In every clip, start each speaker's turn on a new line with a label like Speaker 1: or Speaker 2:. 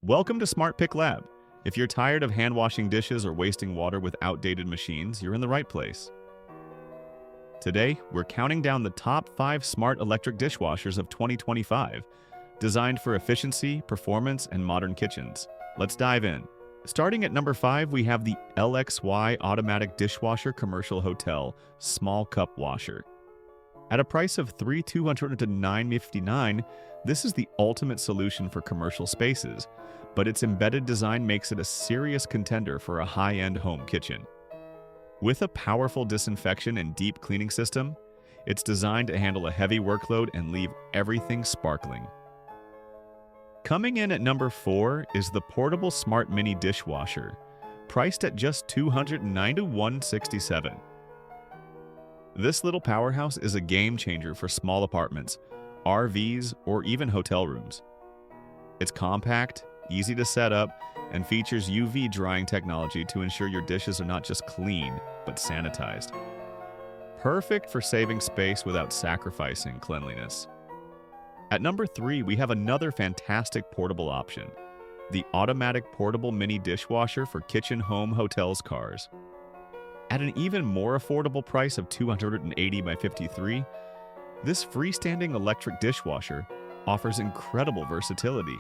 Speaker 1: Welcome to Smart Pick Lab. If you're tired of hand-washing dishes or wasting water with outdated machines, you're in the right place. Today, we're counting down the top 5 smart electric dishwashers of 2025, designed for efficiency, performance, and modern kitchens. Let's dive in. Starting at number 5, we have the LXY Automatic Dishwasher Commercial Hotel Small Cup Washer. At a price of $3,200 to $959, this is the ultimate solution for commercial spaces, but its embedded design makes it a serious contender for a high-end home kitchen. With a powerful disinfection and deep cleaning system, it's designed to handle a heavy workload and leave everything sparkling. Coming in at number 4 is the Portable Smart Mini Dishwasher, priced at just $209 to $167. This little powerhouse is a game changer for small apartments, RVs, or even hotel rooms. It's compact, easy to set up, and features UV drying technology to ensure your dishes are not just clean, but sanitized. Perfect for saving space without sacrificing cleanliness. At number 3, we have another fantastic portable option, the Automatic Portable Mini Dishwasher for kitchen, home, hotels, cars. At an even more affordable price of $280 by $53, this freestanding electric dishwasher offers incredible versatility.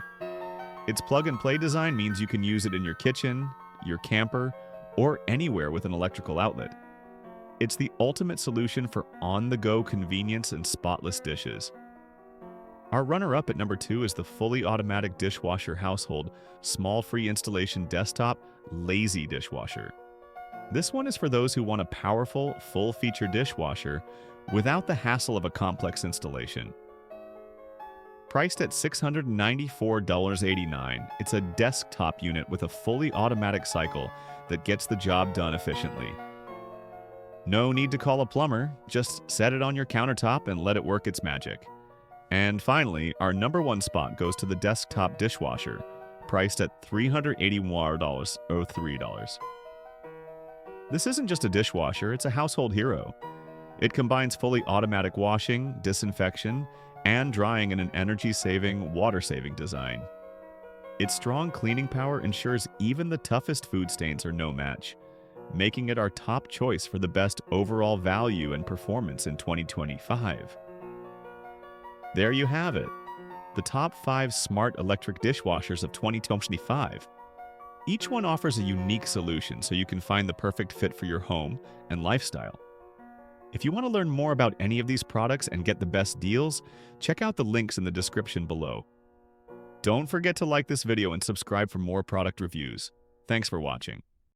Speaker 1: Its plug-and-play design means you can use it in your kitchen, your camper, or anywhere with an electrical outlet. It's the ultimate solution for on-the-go convenience and spotless dishes. Our runner-up at number 2 is the fully automatic dishwasher household small free installation desktop lazy dishwasher. This one is for those who want a powerful, full-feature dishwasher without the hassle of a complex installation. Priced at $694.89, it's a desktop unit with a fully automatic cycle that gets the job done efficiently. No need to call a plumber, just set it on your countertop and let it work its magic. And finally, our number 1 spot goes to the desktop dishwasher, priced at $381.03. This isn't just a dishwasher, it's a household hero. It combines fully automatic washing, disinfection, and drying in an energy-saving, water-saving design. Its strong cleaning power ensures even the toughest food stains are no match, making it our top choice for the best overall value and performance in 2025. There you have it, the top 5 smart electric dishwashers of 2025. Each one offers a unique solution so you can find the perfect fit for your home and lifestyle. If you want to learn more about any of these products and get the best deals, check out the links in the description below. Don't forget to like this video and subscribe for more product reviews. Thanks for watching.